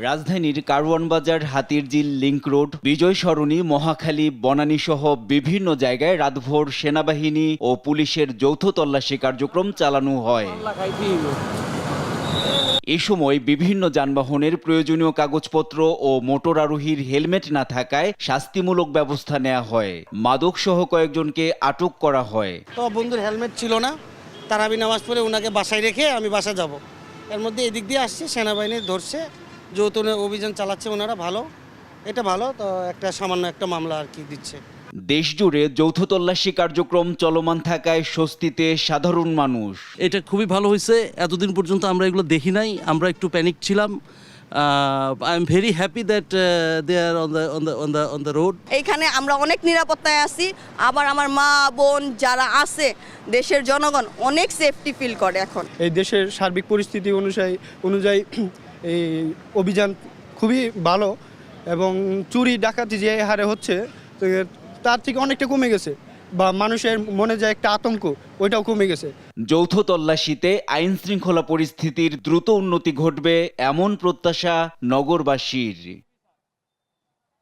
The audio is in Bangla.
রাজধানীর কারওয়ান বাজার, হাতিরঝিল, লিংক রোড, বিজয় সরণি, মহাখালী, বনানী সহ বিভিন্ন জায়গায় রাতভর সেনাবাহিনী ও পুলিশের যৌথ তল্লাশি কার্যক্রম চালানো হয়। এ সময় বিভিন্ন যানবাহনের প্রয়োজনীয় কাগজপত্র ও মোটর আরোহীর হেলমেট না থাকায় শাস্তিমূলক ব্যবস্থা নেওয়া হয়। মাদক সহ কয়েকজনকে আটক করা হয়। তো বন্ধুর হেলমেট ছিল না, তারাবি নামাজ পড়ে ওনাকে বাসায় রেখে আমি বাসা যাব। এর মধ্যে এদিক দিয়ে আসছে, সেনাবাহিনী ধরছে, যৌথ অভিযান চালাচ্ছে ওনারা, ভালো, এটা ভালো। তো সামান্য একটা মামলা আর কি দিচ্ছে। দেশজুড়ে যৌথ তল্লাশি কার্যক্রম চলমান থাকায় স্বস্তিতে সাধারণ মানুষ। এটা খুবই ভালো হয়েছে। এতদিন পর্যন্ত আমরা এগুলো দেখি নাই, আমরা একটু প্যানিক ছিলাম। I am very happy that they are on the road. এইখানে আমরা অনেক নিরাপত্তায় আছি। আবার আমার মা বোন যারা আছে, দেশের জনগণ অনেক সেফটি ফিল করে এখন। এই দেশের সার্বিক পরিস্থিতি অনুযায়ী এই অভিযান খুবই ভালো এবং চুরি ডাকাতি যে হারে হচ্ছে তার থেকে অনেকটা কমে গেছে, বা মানুষের মনে যে একটা আতঙ্ক ওইটাও কমে গেছে। যৌথ তল্লাশিতে আইন শৃঙ্খলা পরিস্থিতির দ্রুত উন্নতি ঘটবে এমন প্রত্যাশা নগরবাসীর।